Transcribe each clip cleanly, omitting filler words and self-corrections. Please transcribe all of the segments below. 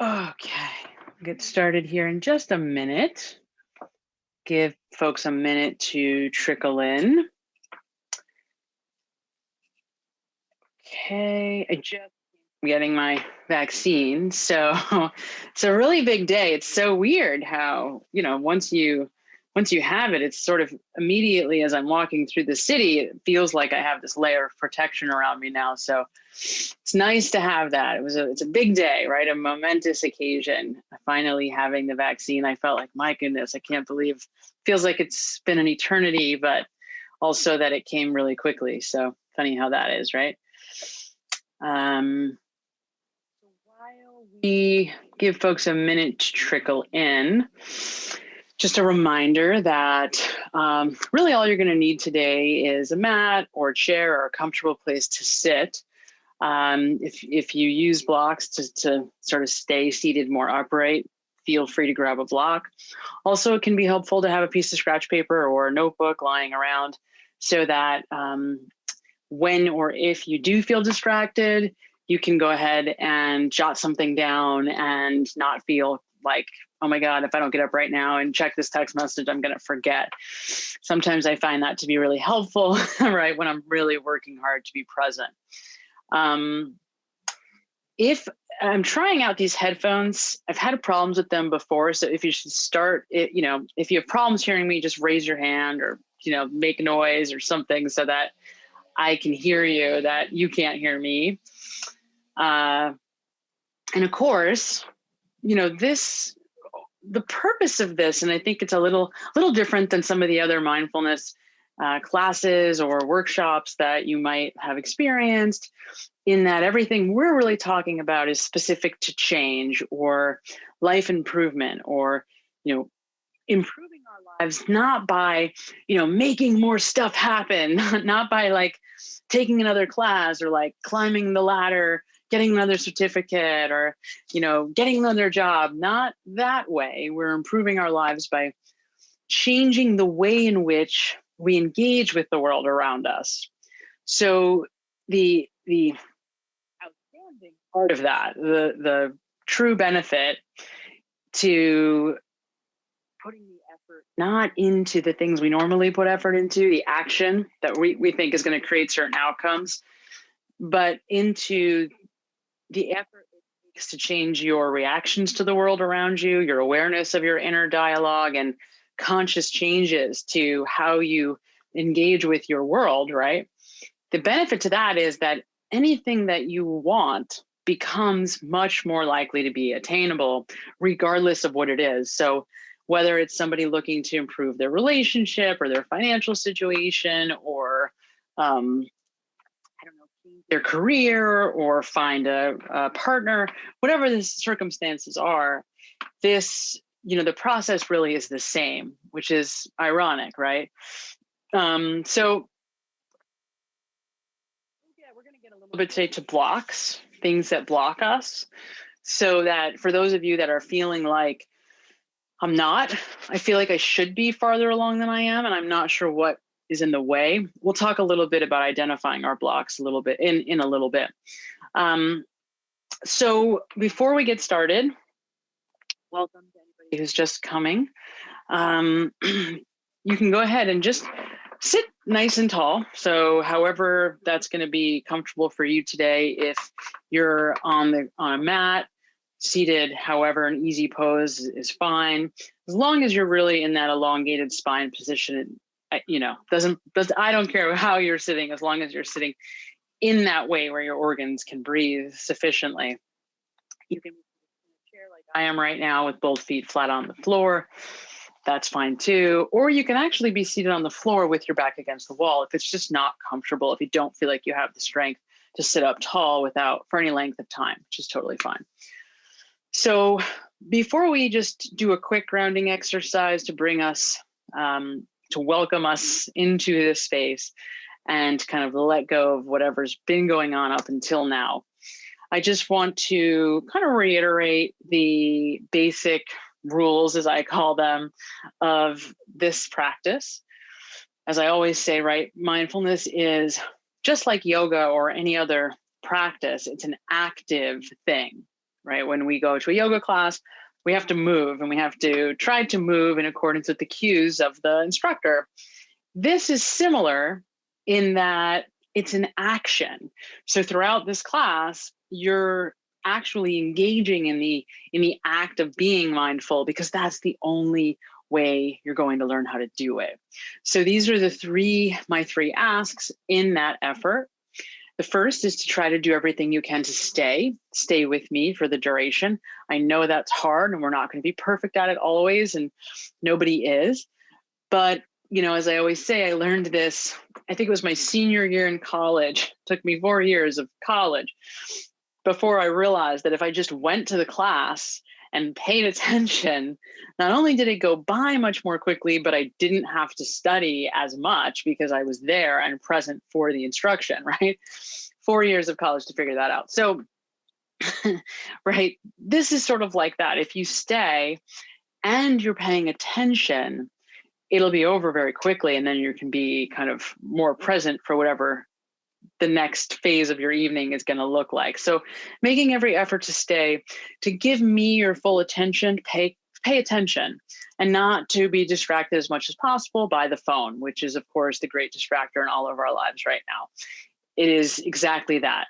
Okay, get started here in just a minute. Give folks a minute to trickle in. Okay, I just getting my vaccine, so it's a really big day. It's so weird how once you have it, it's sort of immediately as I'm walking through the city, it feels like I have this layer of protection around me now. So it's nice to have that. It's a big day, right? A momentous occasion. Finally having the vaccine, I felt like, my goodness, I can't believe. Feels like it's been an eternity, but also that it came really quickly. So funny how that is, right? While we give folks a minute to trickle in, just a reminder that really all you're going to need today is a mat or a chair or a comfortable place to sit. If you use blocks to sort of stay seated more upright, feel free to grab a block. Also, it can be helpful to have a piece of scratch paper or a notebook lying around so that when or if you do feel distracted, you can go ahead and jot something down and not feel like, oh my God, if I don't get up right now and check this text message, I'm going to forget. Sometimes I find that to be really helpful, right? When I'm really working hard to be present. If I'm trying out these headphones, I've had problems with them before. So if you should start it, if you have problems hearing me, just raise your hand or, make noise or something so that I can hear you, that you can't hear me. And of course, the purpose of this, and I think it's a little different than some of the other mindfulness classes or workshops that you might have experienced, in that everything we're really talking about is specific to change or life improvement or, improving our lives, not by, making more stuff happen, not by like taking another class or like climbing the ladder, getting another certificate or, getting another job, not that way. We're improving our lives by changing the way in which we engage with the world around us. So the outstanding part of that, the true benefit to putting the effort not into the things we normally put effort into, the action that we think is going to create certain outcomes, but into the effort it takes to change your reactions to the world around you, your awareness of your inner dialogue, and conscious changes to how you engage with your world, right? The benefit to that is that anything that you want becomes much more likely to be attainable, regardless of what it is. So whether it's somebody looking to improve their relationship or their financial situation or their career or find a partner, whatever the circumstances are, the process really is the same, which is ironic, right? So yeah, we're going to get a little bit today to blocks, things that block us, so that for those of you that are feeling like, I feel like I should be farther along than I am, and I'm not sure what is in the way. We'll talk a little bit about identifying our blocks a little bit in a little bit. So before we get started, welcome to anybody who's just coming. You can go ahead and just sit nice and tall. So however that's going to be comfortable for you today. If you're on a mat, seated, however, an easy pose is fine. As long as you're really in that elongated spine position, I don't care how you're sitting, as long as you're sitting in that way where your organs can breathe sufficiently. You can be in a chair like I am right now with both feet flat on the floor. That's fine too. Or you can actually be seated on the floor with your back against the wall if it's just not comfortable, if you don't feel like you have the strength to sit up tall for any length of time, which is totally fine. So before we just do a quick grounding exercise to bring us, to welcome us into this space and kind of let go of whatever's been going on up until now, I just want to kind of reiterate the basic rules, as I call them, of this practice. As I always say, right, mindfulness is just like yoga or any other practice. It's an active thing, right? When we go to a yoga class, we have to move and we have to try to move in accordance with the cues of the instructor. This is similar in that it's an action. So throughout this class, you're actually engaging in the act of being mindful, because that's the only way you're going to learn how to do it. So these are my three asks in that effort. The first is to try to do everything you can to stay with me for the duration. I know that's hard and we're not going to be perfect at it always, and nobody is. But, as I always say, I learned this, I think it was my senior year in college. It took me 4 years of college before I realized that if I just went to the class and paid attention, not only did it go by much more quickly, but I didn't have to study as much because I was there and present for the instruction, right? 4 years of college to figure that out. So, right, this is sort of like that. If you stay and you're paying attention, it'll be over very quickly. And then you can be kind of more present for whatever the next phase of your evening is going to look like. So making every effort to stay, to give me your full attention, pay attention, and not to be distracted as much as possible by the phone, which is, of course, the great distractor in all of our lives right now. It is exactly that.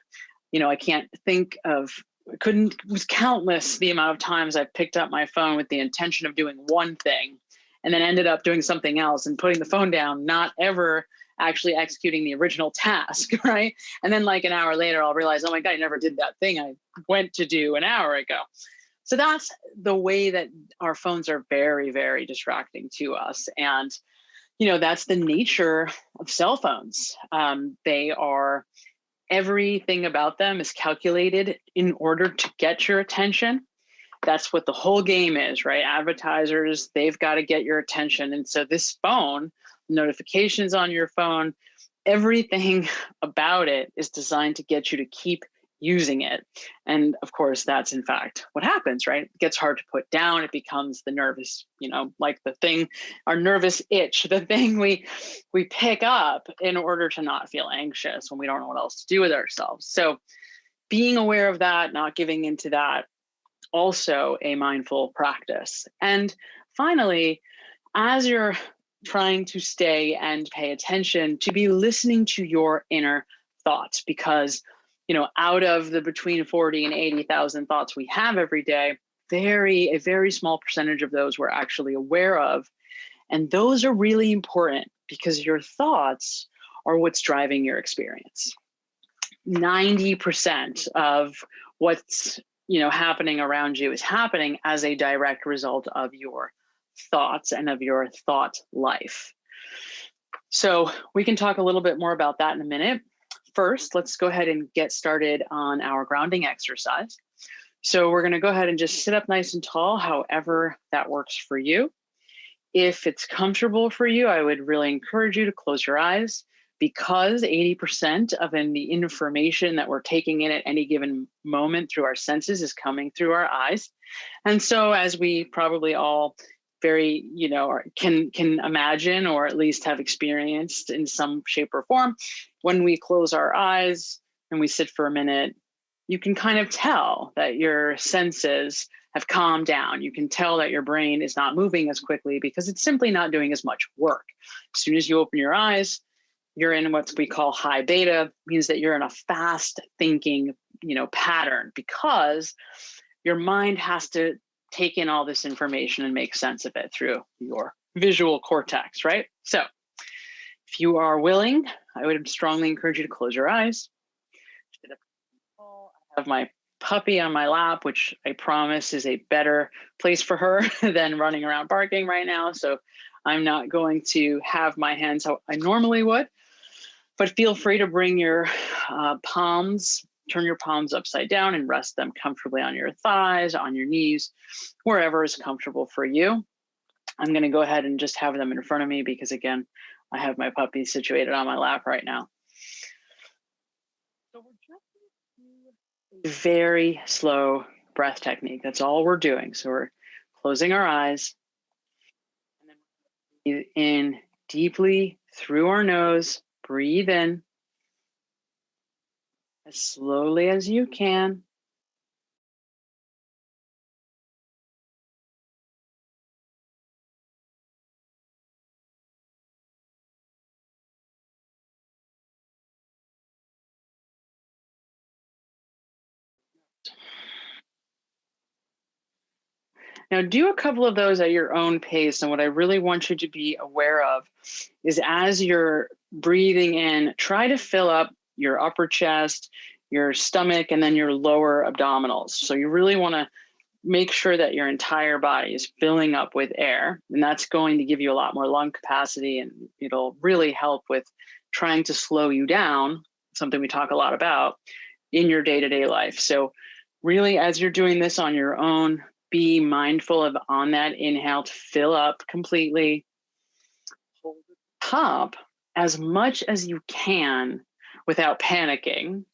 I can't think of, it was countless the amount of times I've picked up my phone with the intention of doing one thing and then ended up doing something else and putting the phone down, not ever actually executing the original task, right? And then like an hour later, I'll realize, oh my God, I never did that thing I went to do an hour ago. So that's the way that our phones are very, very distracting to us. And, that's the nature of cell phones. They are, everything about them is calculated in order to get your attention. That's what the whole game is, right? Advertisers, they've got to get your attention. And so this phone, notifications on your phone, everything about it is designed to get you to keep using it. And of course, that's in fact what happens, right? It gets hard to put down. It becomes the nervous, like the thing, our nervous itch, the thing we pick up in order to not feel anxious when we don't know what else to do with ourselves. So being aware of that, not giving into that, also a mindful practice. And finally, as you're trying to stay and pay attention, to be listening to your inner thoughts, because out of the between 40 and 80,000 thoughts we have every day, a very small percentage of those we're actually aware of. And those are really important because your thoughts are what's driving your experience. 90% of what's happening around you is happening as a direct result of your thoughts and of your thought life. So we can talk a little bit more about that in a minute. First, let's go ahead and get started on our grounding exercise. So we're going to go ahead and just sit up nice and tall, however that works for you. If it's comfortable for you, I would really encourage you to close your eyes, because 80% of the information that we're taking in at any given moment through our senses is coming through our eyes. And so as we probably all very, can imagine, or at least have experienced in some shape or form, when we close our eyes and we sit for a minute, you can kind of tell that your senses have calmed down. You can tell that your brain is not moving as quickly because it's simply not doing as much work. As soon as you open your eyes, you're in what we call high beta, means that you're in a fast thinking, pattern, because your mind has to take in all this information and make sense of it through your visual cortex, right? So if you are willing, I would strongly encourage you to close your eyes. I have my puppy on my lap, which I promise is a better place for her than running around barking right now. So I'm not going to have my hands how I normally would, but feel free to bring your palms, turn your palms upside down and rest them comfortably on your thighs, on your knees, wherever is comfortable for you. I'm going to go ahead and just have them in front of me because, again, I have my puppy situated on my lap right now. So we're just going to do a very slow breath technique. That's all we're doing. So we're closing our eyes and then breathe in deeply through our nose. Breathe in as slowly as you can. Now, do a couple of those at your own pace. And what I really want you to be aware of is as you're breathing in, try to fill up your upper chest, your stomach, and then your lower abdominals. So you really want to make sure that your entire body is filling up with air. And that's going to give you a lot more lung capacity, and it'll really help with trying to slow you down, something we talk a lot about in your day-to-day life. So really, as you're doing this on your own, be mindful of on that inhale to fill up completely. Hold the top as much as you can without panicking.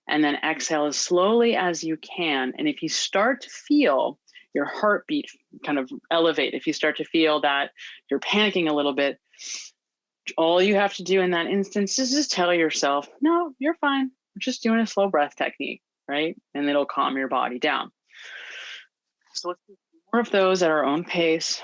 And then exhale as slowly as you can. And if you start to feel your heartbeat kind of elevate, if you start to feel that you're panicking a little bit, all you have to do in that instance is just tell yourself, no, you're fine. We're just doing a slow breath technique, right? And it'll calm your body down. So let's do more of those at our own pace.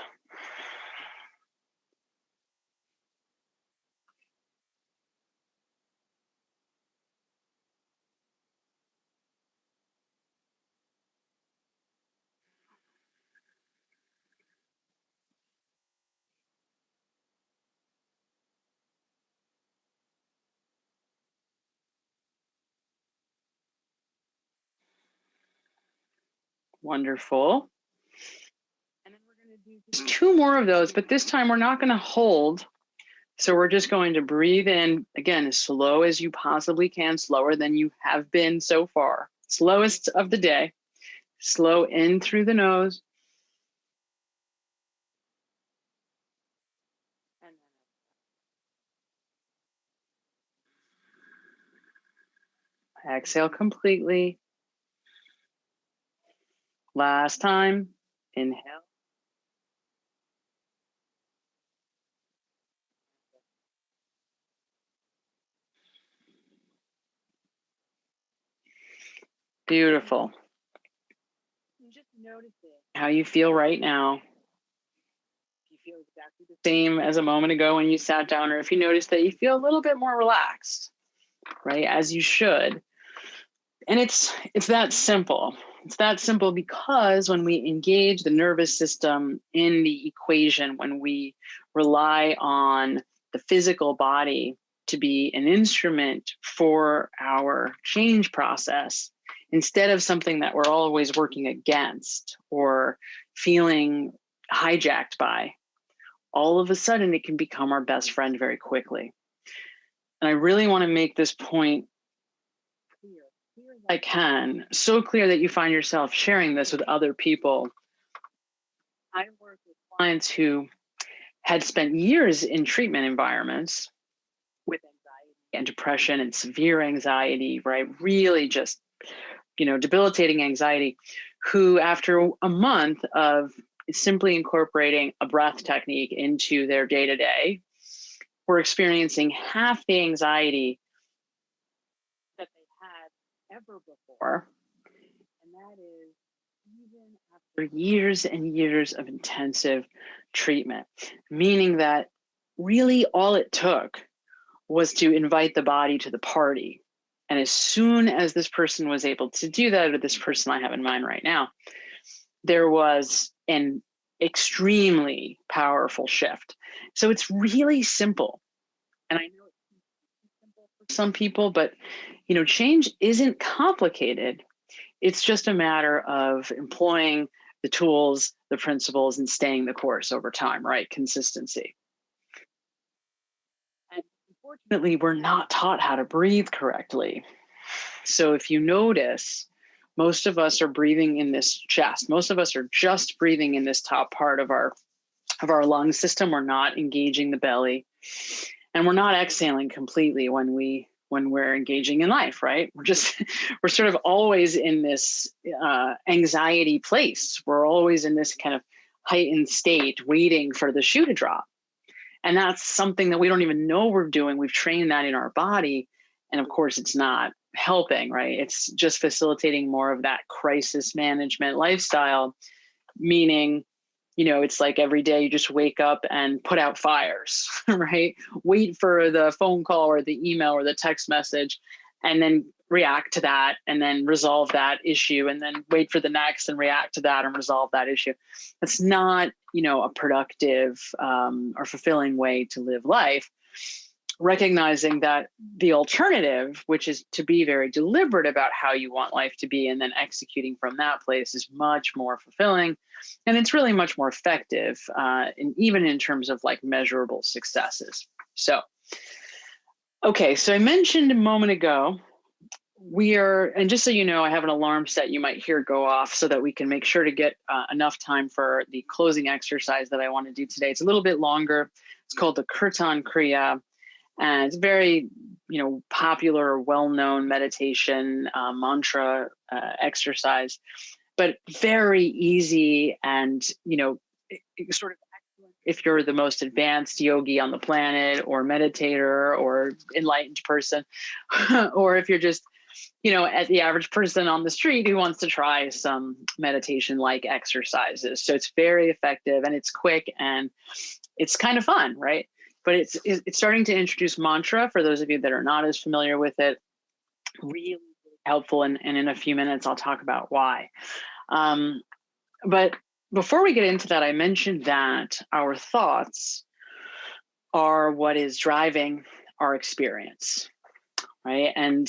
Wonderful. And then we're going to do just two more of those, but this time we're not going to hold. So we're just going to breathe in, again, as slow as you possibly can, slower than you have been so far. Slowest of the day. Slow in through the nose. And exhale completely. Last time. Inhale. Beautiful. Just noticing how you feel right now. If you feel exactly the same as a moment ago when you sat down, or if you notice that you feel a little bit more relaxed, right, as you should. And it's that simple. It's that simple because when we engage the nervous system in the equation, when we rely on the physical body to be an instrument for our change process, instead of something that we're always working against or feeling hijacked by, all of a sudden it can become our best friend very quickly. And I really want to make this point clear as I can, so clear that you find yourself sharing this with other people. I work with clients who had spent years in treatment environments with anxiety and depression and severe anxiety, right? Really just, debilitating anxiety, who after a month of simply incorporating a breath technique into their day-to-day were experiencing half the anxiety that they had ever before. And that is even after years and years of intensive treatment, meaning that really all it took was to invite the body to the party. And as soon as this person was able to do that, or this person I have in mind right now, there was an extremely powerful shift. So it's really simple. And I know it's simple for some people, but change isn't complicated. It's just a matter of employing the tools, the principles, and staying the course over time, right? Consistency. And unfortunately, we're not taught how to breathe correctly. So if you notice, most of us are breathing in this chest. Most of us are just breathing in this top part of our lung system. We're not engaging the belly, and we're not exhaling completely when we're engaging in life, right? We're sort of always in this anxiety place. We're always in this kind of heightened state, waiting for the shoe to drop. And that's something that we don't even know we're doing. We've trained that in our body. And of course, it's not helping, right? It's just facilitating more of that crisis management lifestyle, meaning, it's like every day you just wake up and put out fires, right? Wait for the phone call or the email or the text message, and then react to that and then resolve that issue and then wait for the next and react to that and resolve that issue. That's not, a productive or fulfilling way to live life. Recognizing that the alternative, which is to be very deliberate about how you want life to be and then executing from that place, is much more fulfilling. And it's really much more effective, even in terms of like measurable successes. So, okay, so I mentioned a moment ago, and just so you know, I have an alarm set you might hear go off so that we can make sure to get enough time for the closing exercise that I want to do today. It's a little bit longer. It's called the Kirtan Kriya. And it's very, popular, well-known meditation mantra exercise, but very easy and, sort of excellent if you're the most advanced yogi on the planet or meditator or enlightened person, or if you're just, at the average person on the street who wants to try some meditation-like exercises. So it's very effective and it's quick and it's kind of fun, right? But it's starting to introduce mantra for those of you that are not as familiar with it. Really helpful, and in a few minutes I'll talk about why. But before we get into that, I mentioned that our thoughts are what is driving our experience, right? And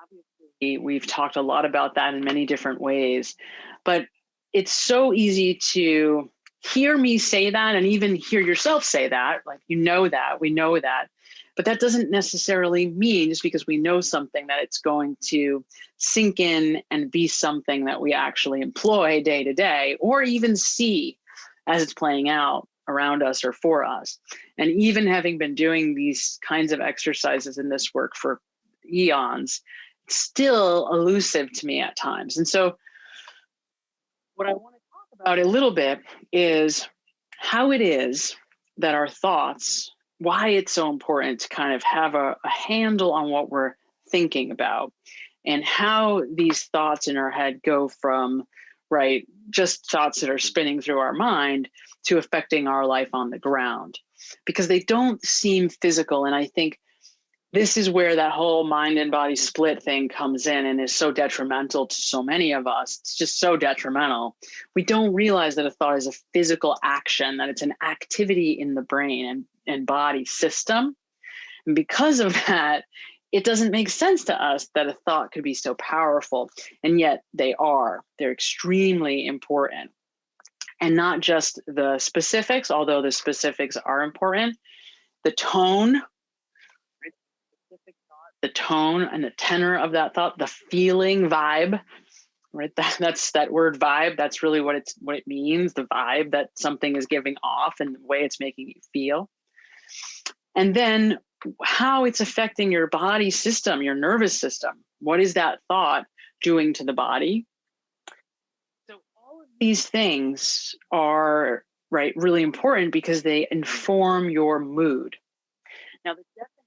obviously we've talked a lot about that in many different ways, but it's so easy to hear me say that and even hear yourself say that, like, we know that, but that doesn't necessarily mean just because we know something that it's going to sink in and be something that we actually employ day to day or even see as it's playing out around us or for us. And even having been doing these kinds of exercises in this work for eons, it's still elusive to me at times. And so what I want to talk about a little bit is how it is that our thoughts, why it's so important to kind of have a handle on what we're thinking about and how these thoughts in our head go from, right, just thoughts that are spinning through our mind to affecting our life on the ground, because they don't seem physical. And I think this is where that whole mind and body split thing comes in and is so detrimental to so many of us. It's just so detrimental. We don't realize that a thought is a physical action, that it's an activity in the brain and body system. And because of that, it doesn't make sense to us that a thought could be so powerful. And yet they're extremely important. And not just the specifics, although the specifics are important, the tone and the tenor of that thought, the feeling, vibe, right? That's that word vibe. That's really what it means, the vibe that something is giving off and the way it's making you feel. And then how it's affecting your body system, your nervous system. What is that thought doing to the body? So all of these things are, right, really important because they inform your mood. Now, the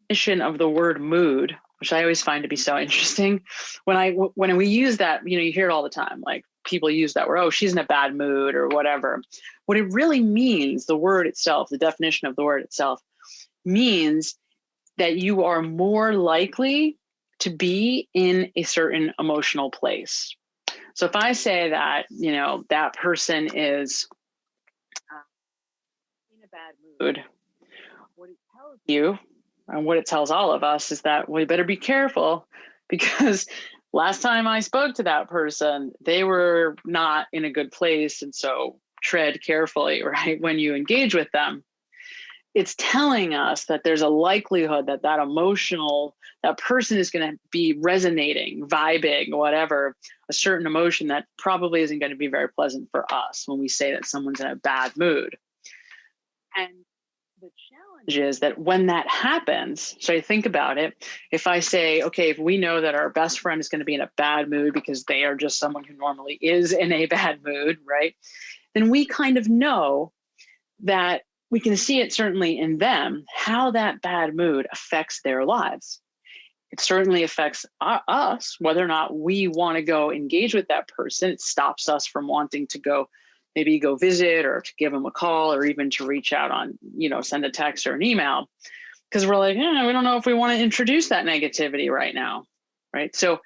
definition of the word mood, which I always find to be so interesting, when we use that, you hear it all the time, like people use that word, oh, she's in a bad mood or whatever. What it really means, the word itself, the definition of the word itself, means that you are more likely to be in a certain emotional place. So if I say that, that person is in a bad mood, what it tells you, and what it tells all of us, is that we better be careful, because last time I spoke to that person, they were not in a good place. And so tread carefully, right, when you engage with them. It's telling us that there's a likelihood that that person is going to be resonating, vibing, whatever, a certain emotion that probably isn't going to be very pleasant for us when we say that someone's in a bad mood. And the challenge is that when that happens, so I think about it, if I say, okay, if we know that our best friend is going to be in a bad mood because they are just someone who normally is in a bad mood, right? Then we kind of know that we can see it certainly in them, how that bad mood affects their lives. It certainly affects us, whether or not we want to go engage with that person. It stops us from wanting to maybe go visit or to give them a call or even to reach out on, send a text or an email. because we're like, yeah, we don't know if we want to introduce that negativity right now, right? So,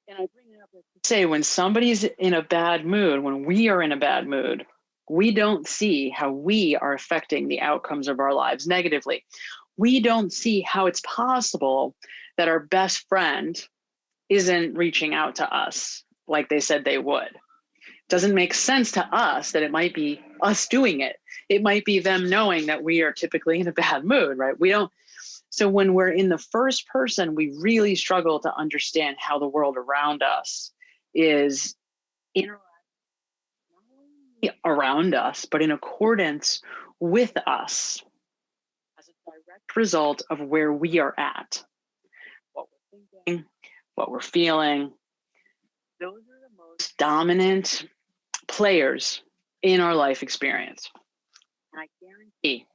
and I bring it up to say, when somebody's in a bad mood, when we are in a bad mood, we don't see how we are affecting the outcomes of our lives negatively. We don't see how it's possible that our best friend isn't reaching out to us like they said they would. Doesn't make sense to us that it might be us doing it. It might be them knowing that we are typically in a bad mood, right? We don't. So when we're in the first person, we really struggle to understand how the world around us is interacting around us, but in accordance with us as a direct result of where we are at, what we're thinking, what we're feeling. Those are the most dominant players in our life experience. And I guarantee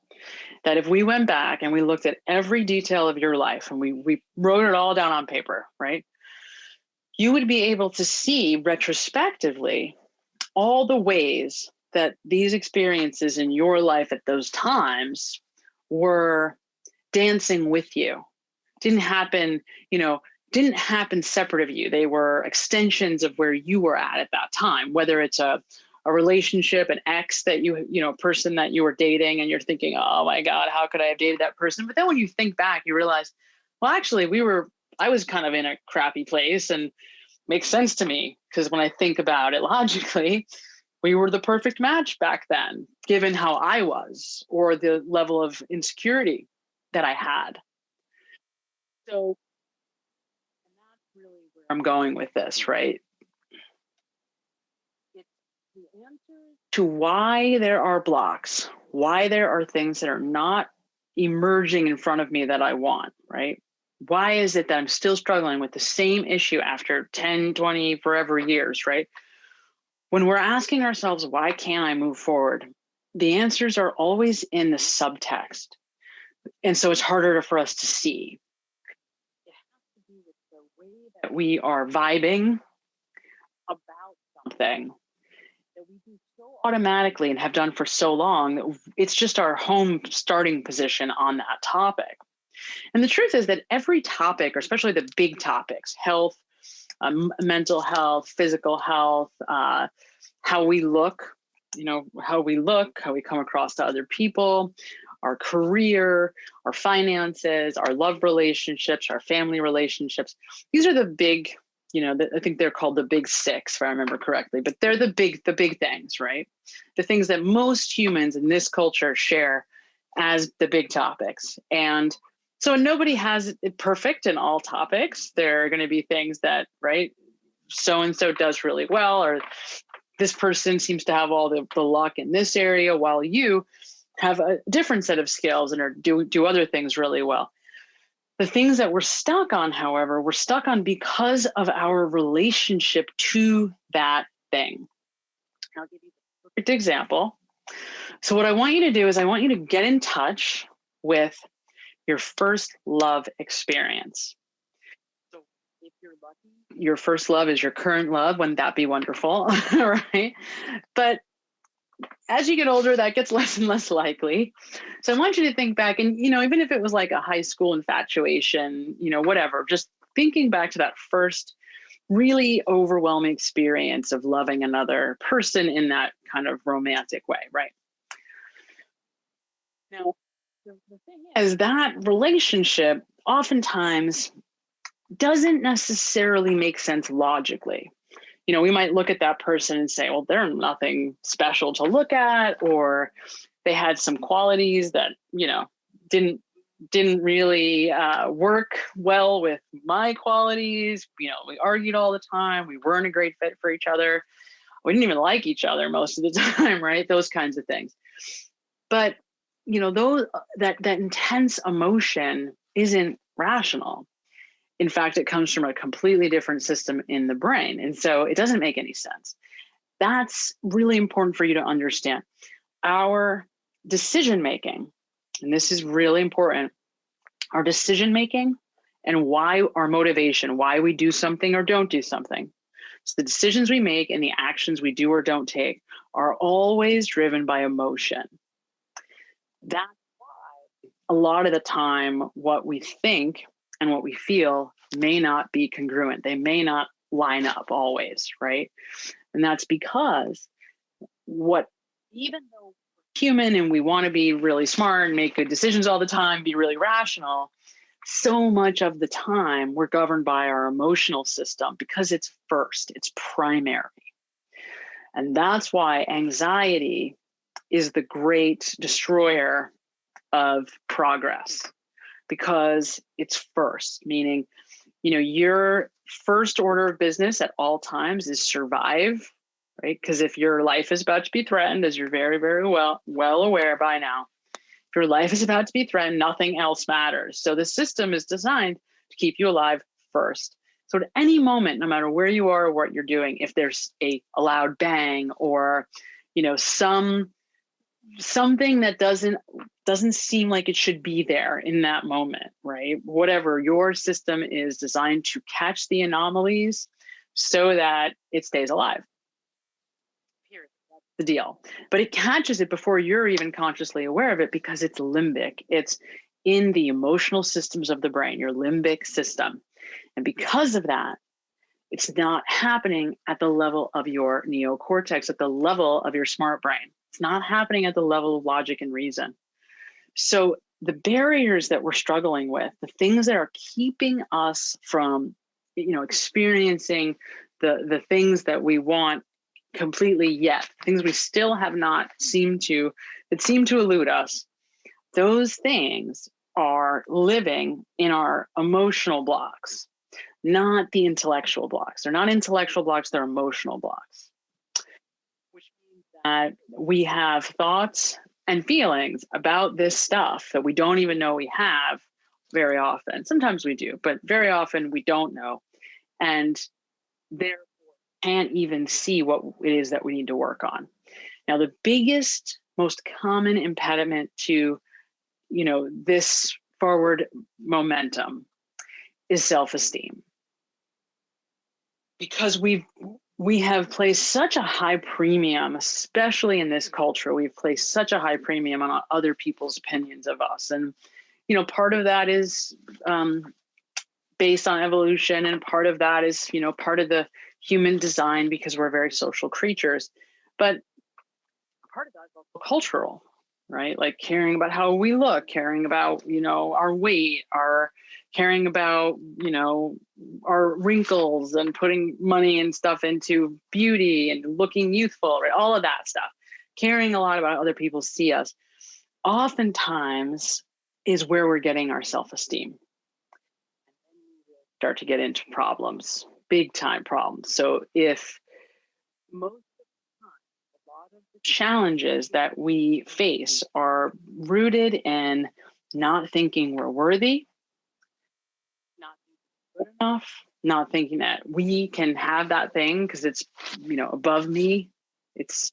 that if we went back and we looked at every detail of your life and we wrote it all down on paper, right? You would be able to see retrospectively all the ways that these experiences in your life at those times were dancing with you. Didn't happen, didn't happen separate of you. They were extensions of where you were at that time, whether it's a relationship, an ex that person that you were dating and you're thinking, oh my God, how could I have dated that person? But then when you think back, you realize, well, actually I was kind of in a crappy place, and makes sense to me because when I think about it logically, we were the perfect match back then, given how I was or the level of insecurity that I had. So that's really where I'm going with this, right? It's the answer to why there are blocks, why there are things that are not emerging in front of me that I want, right? Why is it that I'm still struggling with the same issue after 10, 20, forever years, right? When we're asking ourselves, why can't I move forward? The answers are always in the subtext. And so it's harder for us to see. It has to do with the way that we are vibing about something that we do so automatically and have done for so long that it's just our home starting position on that topic. And the truth is that every topic, or especially the big topics, health, mental health, physical health, how we look, how we come across to other people, our career, our finances, our love relationships, our family relationships. These are the big, I think they're called the big six, if I remember correctly, but they're the big things, right? The things that most humans in this culture share as the big topics. And so nobody has it perfect in all topics. There are going to be things that, right, so-and-so does really well, or this person seems to have all the luck in this area, while you have a different set of skills and do other things really well. The things that we're stuck on, however, we're stuck on because of our relationship to that thing. I'll give you a perfect example. So what I want you to do is I want you to get in touch with your first love experience. So if you're lucky, your first love is your current love. Wouldn't that be wonderful? Right? But as you get older, that gets less and less likely. So I want you to think back, and even if it was like a high school infatuation, whatever, just thinking back to that first really overwhelming experience of loving another person in that kind of romantic way, right? Now, the thing is that relationship oftentimes doesn't necessarily make sense logically. We might look at that person and say, well, they're nothing special to look at, or they had some qualities that, didn't really work well with my qualities. We argued all the time. We weren't a great fit for each other. We didn't even like each other most of the time, right? Those kinds of things. But, that intense emotion isn't rational. In fact, it comes from a completely different system in the brain. And so it doesn't make any sense. That's really important for you to understand. Our decision making, and this is really important, our decision making and why our motivation, why we do something or don't do something. So the decisions we make and the actions we do or don't take are always driven by emotion. That's why a lot of the time, what we think and what we feel may not be congruent. They may not line up always, right? And that's because even though we're human and we want to be really smart and make good decisions all the time, be really rational, so much of the time we're governed by our emotional system because it's first, it's primary. And that's why anxiety is the great destroyer of progress, because it's first, meaning, your first order of business at all times is survive, right? Because if your life is about to be threatened, as you're very, very well aware by now, if your life is about to be threatened, nothing else matters. So the system is designed to keep you alive first. So at any moment, no matter where you are or what you're doing, if there's a loud bang or, something that doesn't seem like it should be there in that moment, right? Whatever, your system is designed to catch the anomalies so that it stays alive. Period. That's the deal. But it catches it before you're even consciously aware of it because it's limbic. It's in the emotional systems of the brain, your limbic system. And because of that, it's not happening at the level of your neocortex, at the level of your smart brain. It's not happening at the level of logic and reason. So the barriers that we're struggling with, the things that are keeping us from, experiencing the things that we want completely yet, things we still have not seem to elude us, those things are living in our emotional blocks, not the intellectual blocks. They're not intellectual blocks, they're emotional blocks, which means that we have thoughts and feelings about this stuff that we don't even know we have very often. Sometimes we do, but very often we don't know. And therefore can't even see what it is that we need to work on. Now, the biggest, most common impediment to, this forward momentum is self-esteem. Because we have placed such a high premium, especially in this culture, we've placed such a high premium on other people's opinions of us. And, part of that is based on evolution, and part of that is, part of the human design because we're very social creatures. But part of that is also cultural, right? Like caring about how we look, caring about, our weight, our caring about, our wrinkles, and putting money and stuff into beauty and looking youthful, right? All of that stuff. Caring a lot about how other people see us oftentimes is where we're getting our self-esteem. Start to get into problems, big time problems. So if most of the time, a lot of the challenges that we face are rooted in not thinking we're worthy, not thinking good enough, not thinking that we can have that thing because it's, above me, it's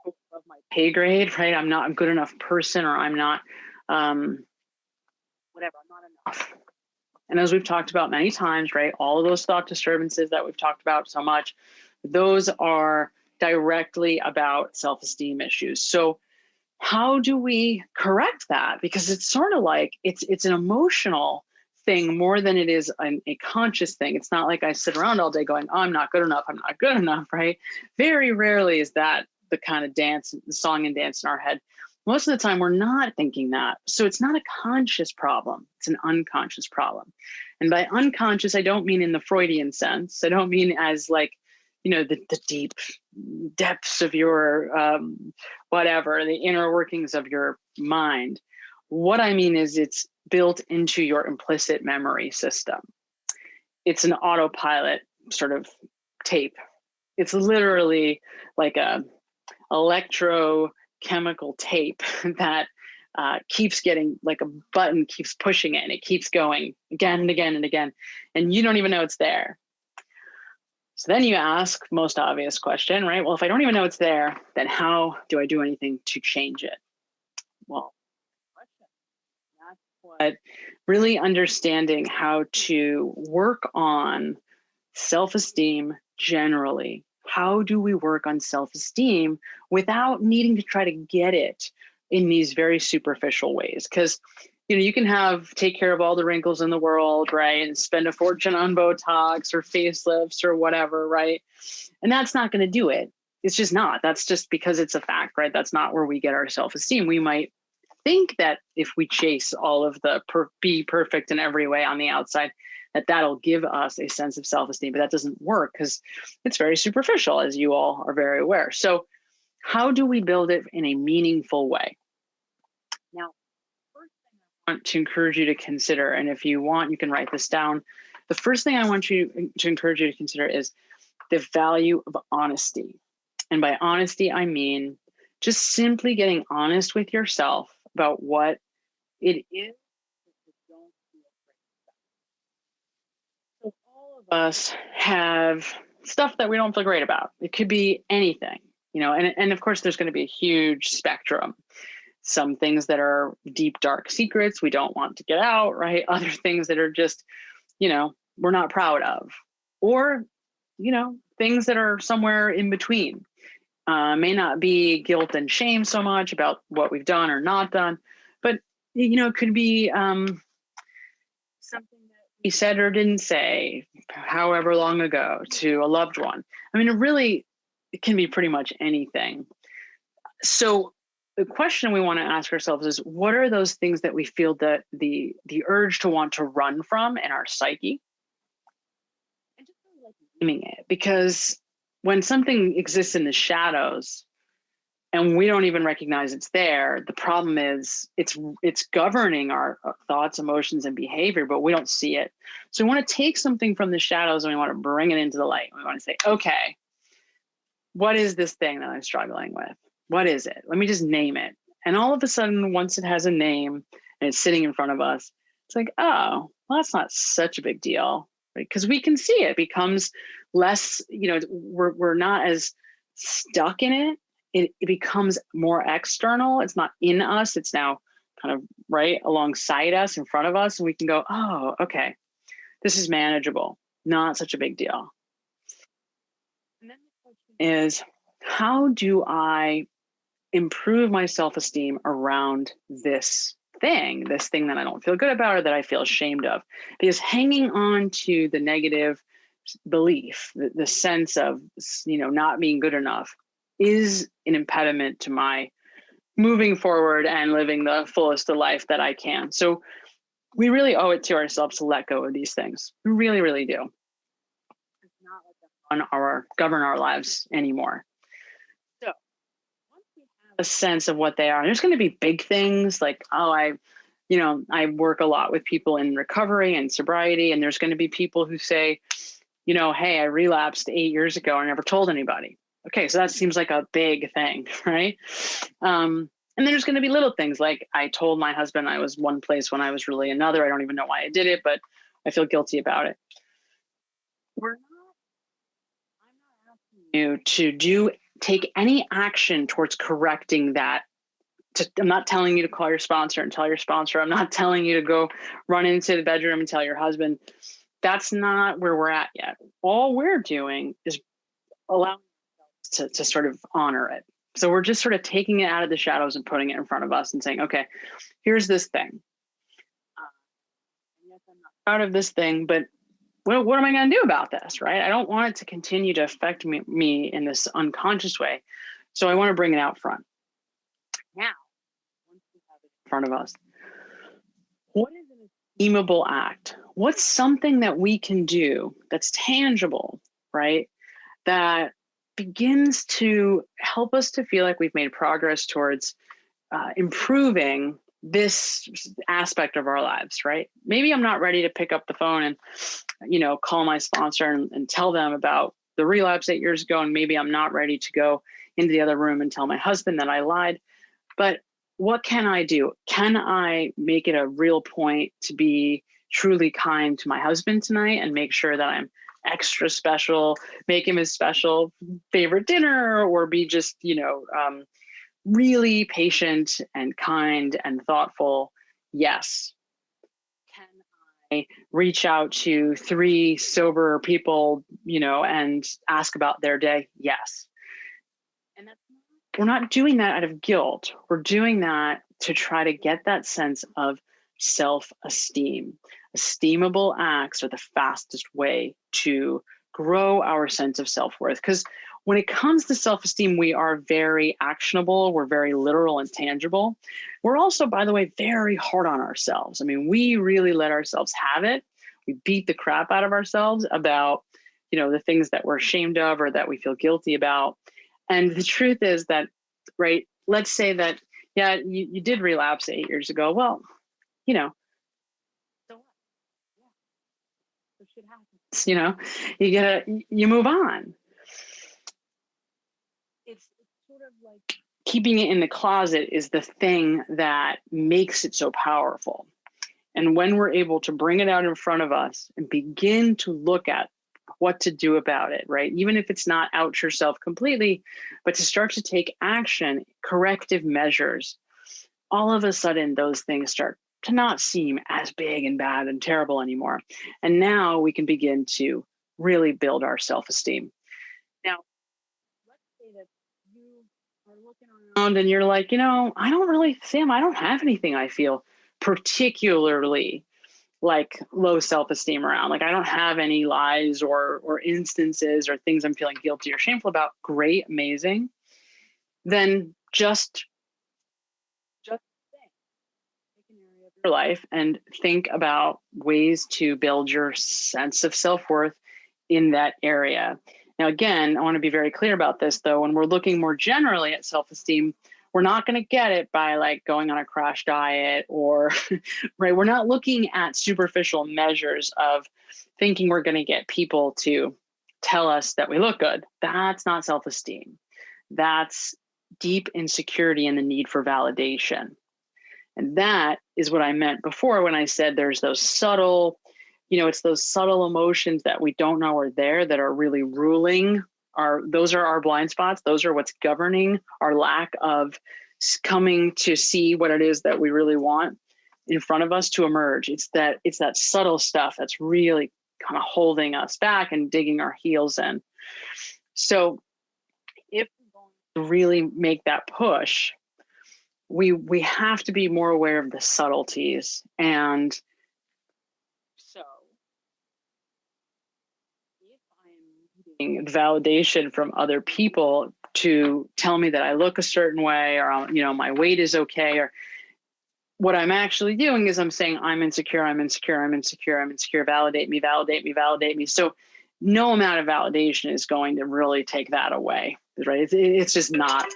above my pay grade, right? I'm not a good enough person, or I'm not, whatever, I'm not enough. And as we've talked about many times, right, all of those thought disturbances that we've talked about so much, those are directly about self-esteem issues. So how do we correct that? Because it's sort of like it's an emotional thing more than it is a conscious thing. It's not like I sit around all day going, oh, I'm not good enough, right? Very rarely is that the kind of dance, the song and dance in our head. Most of the time, we're not thinking that. So it's not a conscious problem. It's an unconscious problem. And by unconscious, I don't mean in the Freudian sense. I don't mean as like, the deep depths of your whatever, the inner workings of your mind. What I mean is it's built into your implicit memory system. It's an autopilot sort of tape. It's literally like a electrochemical tape that keeps getting, like a button keeps pushing it, and it keeps going again and again and again, and you don't even know it's there. So then you ask most obvious question, right? Well, if I don't even know it's there, then how do I do anything to change it? Well, that's what really understanding how to work on self-esteem generally. How do we work on self-esteem without needing to try to get it in these very superficial ways? Because you can take care of all the wrinkles in the world, right? And spend a fortune on Botox or facelifts or whatever, right? And that's not going to do it. It's just not. That's just because it's a fact, right? That's not where we get our self-esteem. We might think that if we chase all of the be perfect in every way on the outside, that'll give us a sense of self-esteem, but that doesn't work because it's very superficial, as you all are very aware. So how do we build it in a meaningful way? Now, first thing I want to encourage you to consider, and if you want, you can write this down. The first thing I want you to encourage you to consider is the value of honesty. And by honesty, I mean just simply getting honest with yourself about what it is that you don't feel great about. So all of us have stuff that we don't feel great about. It could be anything, and of course there's going to be a huge spectrum. Some things that are deep, dark secrets we don't want to get out, right? Other things that are just, we're not proud of. Or, things that are somewhere in between. May not be guilt and shame so much about what we've done or not done, but it could be something that we said or didn't say, however long ago, to a loved one. I mean, it can be pretty much anything. So the question we want to ask ourselves is, what are those things that we feel that the urge to want to run from in our psyche? And just like naming it, because when something exists in the shadows and we don't even recognize it's there, the problem is it's governing our thoughts, emotions, and behavior, but we don't see it. So we want to take something from the shadows and we want to bring it into the light. We want to say, okay, what is this thing that I'm struggling with? What is it? Let me just name it. And all of a sudden, once it has a name and it's sitting in front of us, it's like, oh, well, that's not such a big deal, right? Because we can see it becomes less, we're not as stuck in it. It becomes more external. It's not in us. It's now kind of right alongside us, in front of us. And we can go, oh, okay, this is manageable. Not such a big deal. And then the question is, how do I improve my self-esteem around this thing that I don't feel good about or that I feel ashamed of? Because hanging on to the negative belief, the sense of, not being good enough, is an impediment to my moving forward and living the fullest of life that I can. So we really owe it to ourselves to let go of these things. We really, really do. It's not let them govern our lives anymore. So once we have a sense of what they are, and there's going to be big things like, I work a lot with people in recovery and sobriety, and there's going to be people who say, hey, I relapsed 8 years ago. I never told anybody. Okay, so that seems like a big thing, right? And then there's going to be little things like, I told my husband I was one place when I was really another. I don't even know why I did it, but I feel guilty about it. I'm not asking you to take any action towards correcting that. I'm not telling you to call your sponsor and tell your sponsor. I'm not telling you to go run into the bedroom and tell your husband. That's not where we're at yet. All we're doing is allowing to sort of honor it. So we're just sort of taking it out of the shadows and putting it in front of us and saying, okay, here's this thing. Yes, I'm not proud of this thing, but what am I going to do about this, right? I don't want it to continue to affect me in this unconscious way. So I want to bring it out front. Now, once we have it in front of us, what is an esteemable act? What's something that we can do that's tangible, right? That begins to help us to feel like we've made progress towards improving this aspect of our lives, right? Maybe I'm not ready to pick up the phone and, call my sponsor and tell them about the relapse 8 years ago. And maybe I'm not ready to go into the other room and tell my husband that I lied. But what can I do? Can I make it a real point to be truly kind to my husband tonight and make sure that I'm extra special, make him his special favorite dinner, or be just, really patient and kind and thoughtful? Yes. Can I reach out to 3 sober people, and ask about their day? Yes. And we're not doing that out of guilt. We're doing that to try to get that sense of self-esteem. Esteemable acts are the fastest way to grow our sense of self-worth. Because when it comes to self-esteem, we are very actionable, we're very literal and tangible. We're also, by the way, very hard on ourselves. I mean, we really let ourselves have it. We beat the crap out of ourselves about, the things that we're ashamed of or that we feel guilty about. And the truth is that, right, let's say that, yeah, you did relapse 8 years ago. Well, so what? Yeah, so shit happens. You move on. It's sort of like keeping it in the closet is the thing that makes it so powerful. And when we're able to bring it out in front of us and begin to look at what to do about it, right? Even if it's not out yourself completely, but to start to take action, corrective measures, all of a sudden those things start to not seem as big and bad and terrible anymore. And now we can begin to really build our self-esteem. Now, let's say that you are looking around and you're like, I don't really, Sam, I don't have anything I feel particularly like low self-esteem around. Like I don't have any lies or instances or things I'm feeling guilty or shameful about. Great, amazing. Then just take an area of your life and think about ways to build your sense of self-worth in that area. Now, again, I want to be very clear about this, though. When we're looking more generally at self-esteem, we're not going to get it by like going on a crash diet or, right? We're not looking at superficial measures of thinking we're going to get people to tell us that we look good. That's not self-esteem. That's deep insecurity and the need for validation. And that is what I meant before when I said there's those subtle, it's those subtle emotions that we don't know are there that are really ruling. Those are our blind spots. Those are what's governing our lack of coming to see what it is that we really want in front of us to emerge. It's that subtle stuff that's really kind of holding us back and digging our heels in. So if we're going to really make that push, we have to be more aware of the subtleties. And so if I'm needing validation from other people to tell me that I look a certain way or, my weight is okay, or what I'm actually doing is I'm saying I'm insecure, validate me. So no amount of validation is going to really take that away, right? It's just not.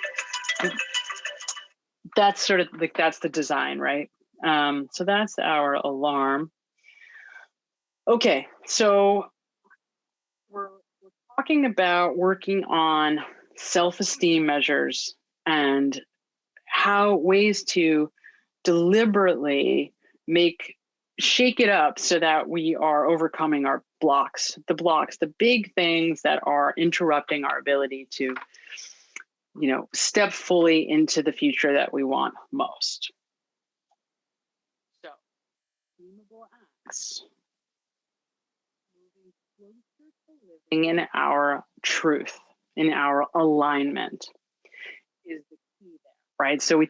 That's sort of like, that's the design, right? So that's our alarm. Okay, so we're talking about working on self-esteem measures and how ways to deliberately shake it up so that we are overcoming our blocks, the big things that are interrupting our ability to step fully into the future that we want most. So, achievable acts. Moving closer to living in our truth, in our alignment is the key there, right? So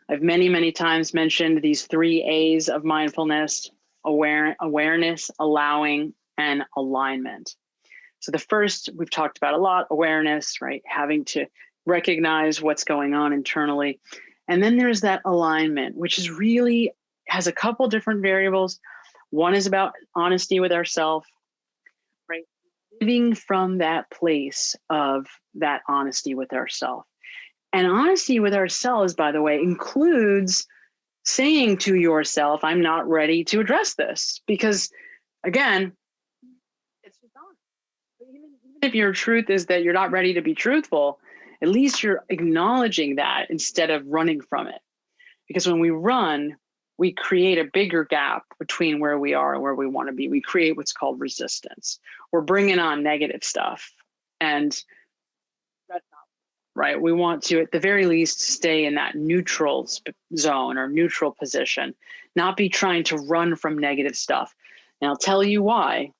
I've many, many times mentioned these 3 A's of mindfulness: awareness, allowing, and alignment. So the first we've talked about a lot, awareness, right? Having to recognize what's going on internally. And then there's that alignment, which is really has a couple different variables. One is about honesty with ourselves, right? Living from that place of that honesty with ourselves. And honesty with ourselves, by the way, includes saying to yourself, I'm not ready to address this. Because again, it's just honest. Even if your truth is that you're not ready to be truthful, at least you're acknowledging that instead of running from it. Because when we run, we create a bigger gap between where we are and where we want to be. We create what's called resistance. We're bringing on negative stuff. And that's not right. We want to, at the very least, stay in that neutral zone or neutral position, not be trying to run from negative stuff. And I'll tell you why.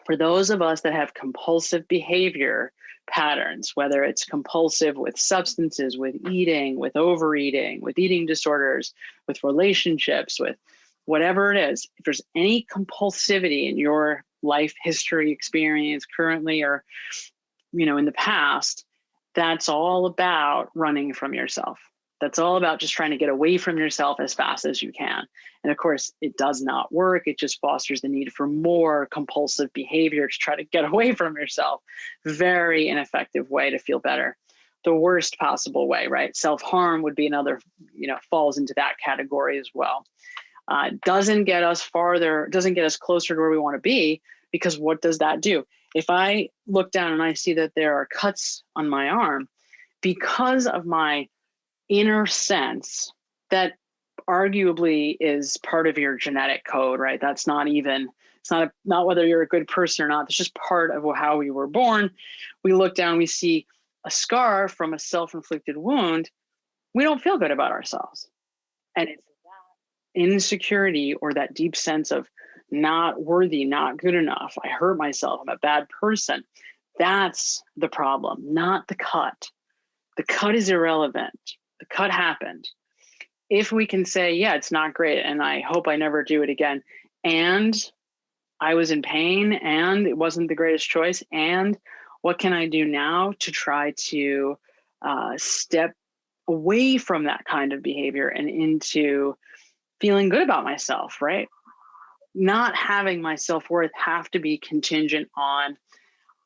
For those of us that have compulsive behavior patterns, whether it's compulsive with substances, with eating, with overeating, with eating disorders, with relationships, with whatever it is, if there's any compulsivity in your life history experience currently, or in the past, that's all about running from yourself. That's all about just trying to get away from yourself as fast as you can. And of course, it does not work. It just fosters the need for more compulsive behavior to try to get away from yourself. Very ineffective way to feel better. The worst possible way, right? Self-harm would be another, falls into that category as well. Doesn't get us farther, doesn't get us closer to where we want to be, because what does that do? If I look down and I see that there are cuts on my arm because of my inner sense, that arguably is part of your genetic code, right? That's not even, it's not whether you're a good person or not. It's just part of how we were born. We look down, we see a scar from a self-inflicted wound. We don't feel good about ourselves. And it's that insecurity or that deep sense of not worthy, not good enough. I hurt myself. I'm a bad person. That's the problem, not the cut. The cut is irrelevant. The cut happened. If we can say, yeah, it's not great, and I hope I never do it again, and I was in pain, and it wasn't the greatest choice, and what can I do now to try to step away from that kind of behavior and into feeling good about myself, right? Not having my self-worth have to be contingent on,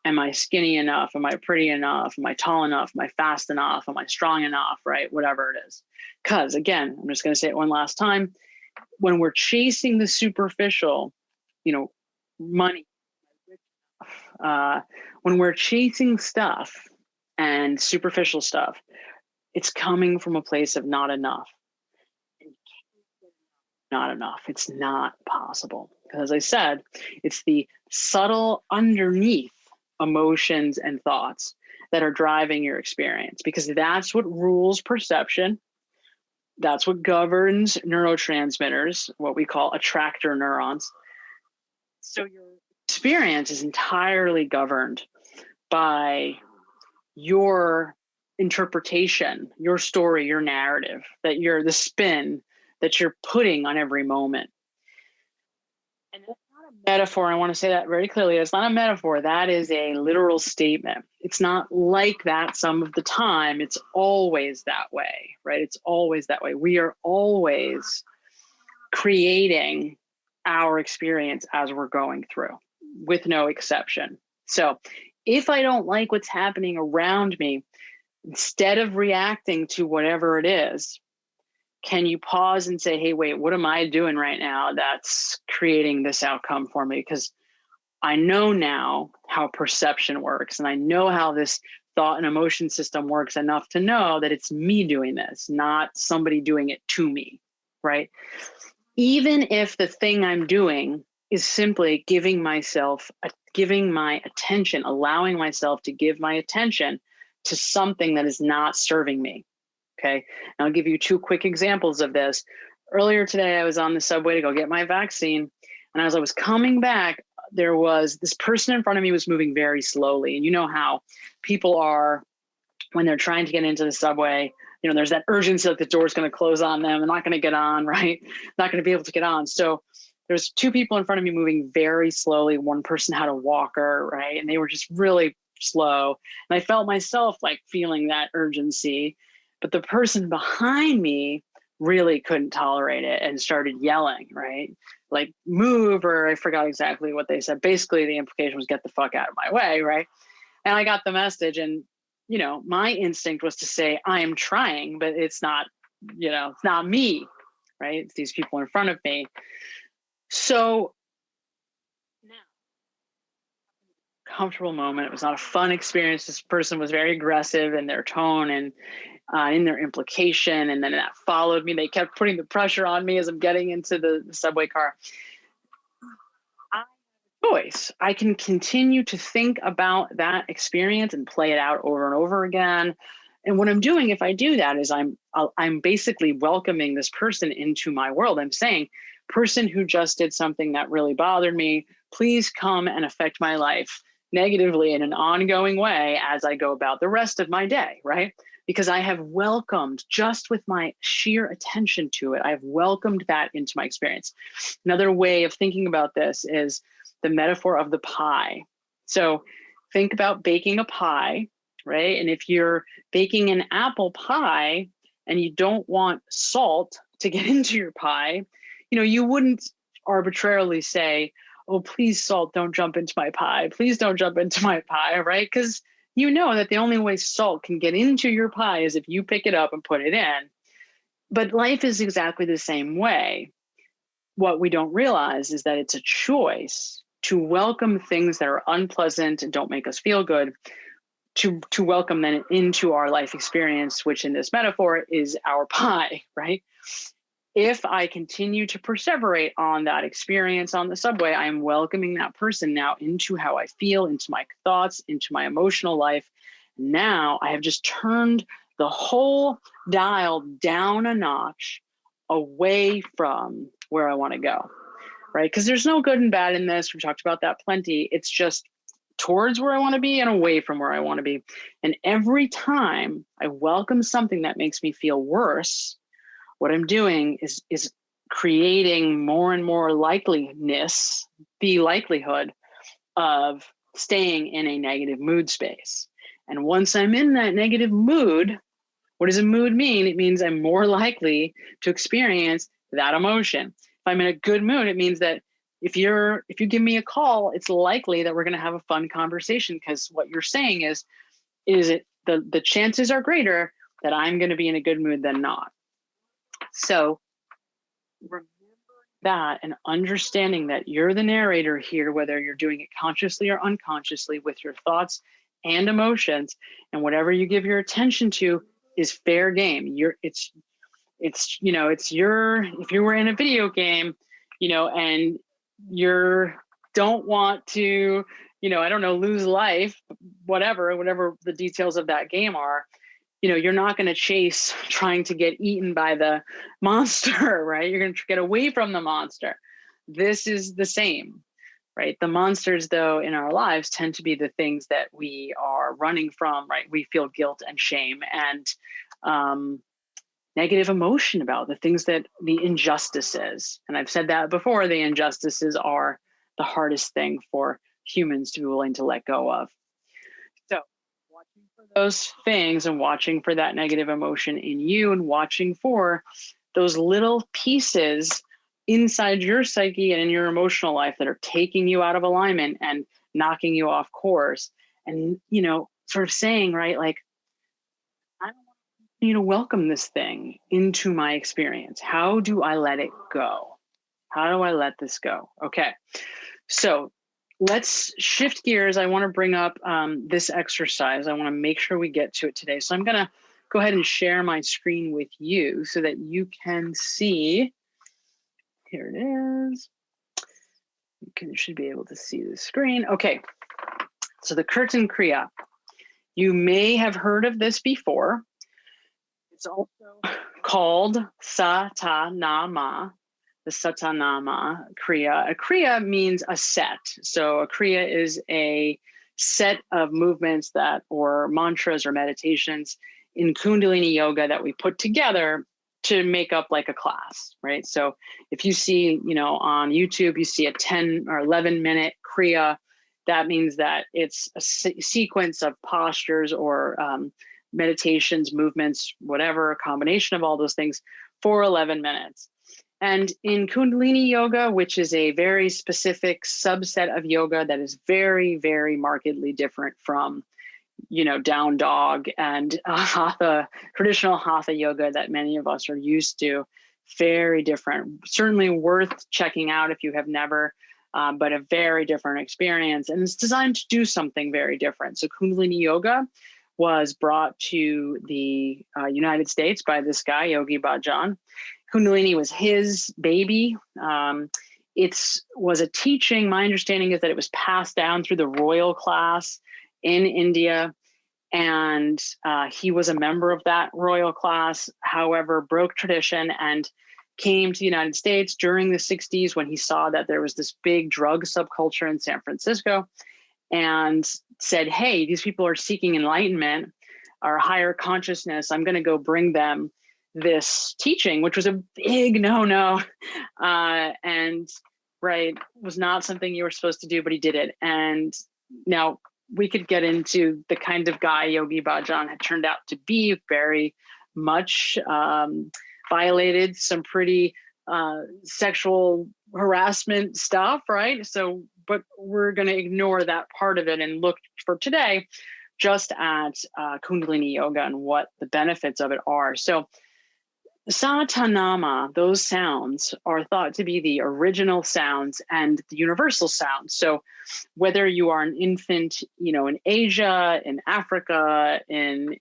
am I skinny enough? Am I pretty enough? Am I tall enough? Am I fast enough? Am I strong enough? Right? Whatever it is. Because again, I'm just going to say it one last time. When we're chasing the superficial, money, when we're chasing stuff and superficial stuff, it's coming from a place of not enough. Not enough. It's not possible. Because as I said, it's the subtle underneath emotions and thoughts that are driving your experience, because that's what rules perception. That's what governs neurotransmitters, what we call attractor neurons. So your experience is entirely governed by your interpretation, your story, your narrative, the spin that you're putting on every moment. And that's not a metaphor. I want to say that very clearly. It's not a metaphor. That is a literal statement. It's not like that some of the time. It's always that way, right? It's always that way. We are always creating our experience as we're going through, with no exception. So if I don't like what's happening around me, instead of reacting to whatever it is, can you pause and say, hey, wait, what am I doing right now that's creating this outcome for me? Because I know now how perception works, and I know how this thought and emotion system works enough to know that it's me doing this, not somebody doing it to me, right? Even if the thing I'm doing is simply giving my attention, allowing myself to give my attention to something that is not serving me. Okay. And I'll give you two quick examples of this. Earlier today, I was on the subway to go get my vaccine. And as I was coming back, there was this person in front of me was moving very slowly. And you know how people are when they're trying to get into the subway, there's that urgency that the door's going to close on them. They're not going to get on, right? Not going to be able to get on. So there's two people in front of me moving very slowly. One person had a walker, right? And they were just really slow. And I felt myself like feeling that urgency. But the person behind me really couldn't tolerate it and started yelling, right? Like, move, or I forgot exactly what they said. Basically, the implication was get the fuck out of my way, right? And I got the message, and, my instinct was to say, I am trying, but it's not, it's not me, right? It's these people in front of me. So now, comfortable moment. It was not a fun experience. This person was very aggressive in their tone and in their implication. And then that followed me. They kept putting the pressure on me as I'm getting into the subway car. Choice. I can continue to think about that experience and play it out over and over again. And what I'm doing, if I do that, is I'm basically welcoming this person into my world. I'm saying, person who just did something that really bothered me, please come and affect my life negatively in an ongoing way as I go about the rest of my day, right? Because I have welcomed, just with my sheer attention to it, I've welcomed that into my experience. Another way of thinking about this is the metaphor of the pie. So think about baking a pie, right? And if you're baking an apple pie and you don't want salt to get into your pie, you wouldn't arbitrarily say, oh, please, salt, don't jump into my pie. Please don't jump into my pie, right? Because you know that the only way salt can get into your pie is if you pick it up and put it in. But life is exactly the same way. What we don't realize is that it's a choice to welcome things that are unpleasant and don't make us feel good, to welcome them into our life experience, which in this metaphor is our pie, right? If I continue to perseverate on that experience on the subway, I am welcoming that person now into how I feel, into my thoughts, into my emotional life. Now I have just turned the whole dial down a notch away from where I want to go, right? Because there's no good and bad in this. We've talked about that plenty. It's just towards where I want to be and away from where I want to be. And every time I welcome something that makes me feel worse, what I'm doing is creating more and more the likelihood of staying in a negative mood space. And once I'm in that negative mood, what does a mood mean? It means I'm more likely to experience that emotion. If I'm in a good mood, it means that if you give me a call, it's likely that we're going to have a fun conversation, because what you're saying is the chances are greater that I'm going to be in a good mood than not. So remember that, and understanding that you're the narrator here, whether you're doing it consciously or unconsciously with your thoughts and emotions, and whatever you give your attention to is fair game. If you were in a video game, and you don't want to, I don't know, lose life, whatever the details of that game are, you're not going to chase trying to get eaten by the monster, right? You're going to get away from the monster. This is the same, right? The monsters, though, in our lives tend to be the things that we are running from, right? We feel guilt and shame and negative emotion about the things, that the injustices. And I've said that before, the injustices are the hardest thing for humans to be willing to let go of. So watching for those things and watching for that negative emotion in you, and watching for those little pieces inside your psyche and in your emotional life that are taking you out of alignment and knocking you off course. And, sort of saying, right, like, I don't want to welcome this thing into my experience. How do I let it go? How do I let this go? Okay. So let's shift gears. I want to bring up this exercise. I want to make sure we get to it today. So I'm going to go ahead and share my screen with you so that you can see. Here it is. You should be able to see the screen. Okay. So the curtain Kriya. You may have heard of this before. It's also called Satanama. The Satanama Kriya. A Kriya means a set. So a Kriya is a set of movements or mantras or meditations in Kundalini yoga that we put together to make up like a class, right? So if you see, on YouTube, you see a 10 or 11 minute Kriya, that means that it's a sequence of postures or meditations, movements, whatever, a combination of all those things for 11 minutes. And in Kundalini yoga, which is a very specific subset of yoga that is very, very markedly different from, down dog and traditional hatha yoga that many of us are used to, very different, certainly worth checking out if you have never, but a very different experience. And it's designed to do something very different. So Kundalini yoga was brought to the United States by this guy, Yogi Bhajan. Kundalini was his baby. It was a teaching. My understanding is that it was passed down through the royal class in India. And he was a member of that royal class, however, broke tradition and came to the United States during the 60s when he saw that there was this big drug subculture in San Francisco, and said, hey, these people are seeking enlightenment or higher consciousness. I'm going to go bring them this teaching, which was a big no-no, and right, was not something you were supposed to do, but he did it. And now we could get into the kind of guy Yogi Bhajan had turned out to be. Very much violated some pretty sexual harassment stuff, right? So, but we're going to ignore that part of it and look for today just at Kundalini Yoga and what the benefits of it are. So Satanama, those sounds are thought to be the original sounds and the universal sounds. So whether you are an infant, in Asia, in Africa, in,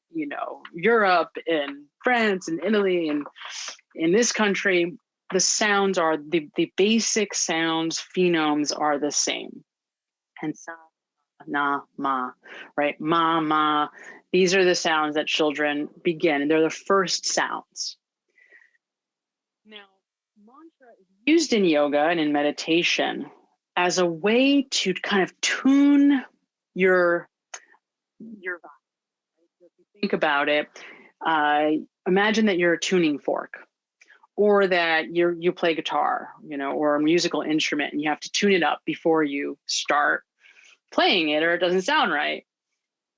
Europe, in France, in Italy, and in this country, the sounds are the basic sounds, phonemes are the same. And sa, na, ma, right? Ma, ma. These are the sounds that children begin, and they're the first sounds. Now, mantra is used in yoga and in meditation as a way to kind of tune your vibe. So if you think about it, imagine that you're a tuning fork, or that you play guitar, or a musical instrument, and you have to tune it up before you start playing it, or it doesn't sound right.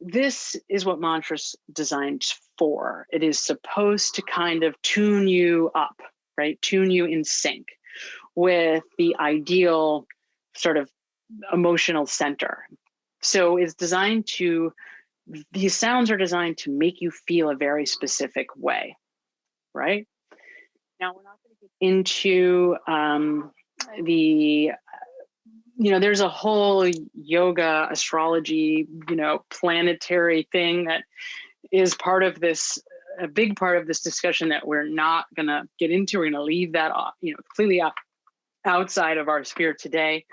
This is what mantra's designed for. It is supposed to kind of tune you up, right? Tune you in sync with the ideal sort of emotional center. So it's designed to, these sounds are designed to make you feel a very specific way, right? Now, we're not going to get into there's a whole yoga, astrology, planetary thing that is part of this, a big part of this discussion that we're not going to get into. We're going to leave that off, completely outside of our sphere today.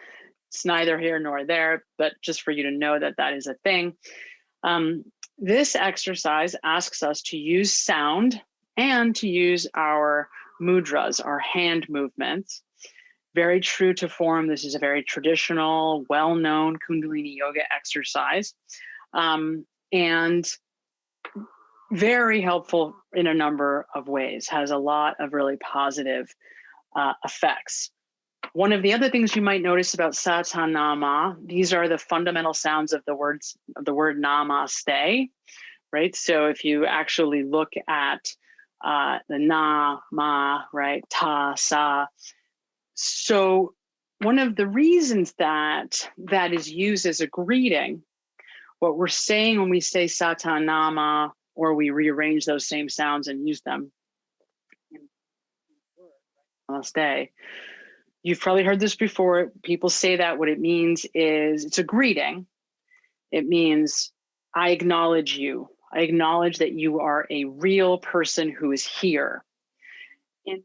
It's neither here nor there, but just for you to know that that is a thing. This exercise asks us to use sound and to use our mudras, our hand movements. Very true to form. This is a very traditional, well-known Kundalini yoga exercise, and very helpful in a number of ways, has a lot of really positive effects. One of the other things you might notice about Satanama, these are the fundamental sounds of the word namaste, right? So if you actually look at the na, ma, right, ta, sa. So one of the reasons that is used as a greeting, what we're saying when we say Satanama, or we rearrange those same sounds and use them in namaste. You've probably heard this before. People say that what it means is it's a greeting. It means I acknowledge you. I acknowledge that you are a real person who is here. Instead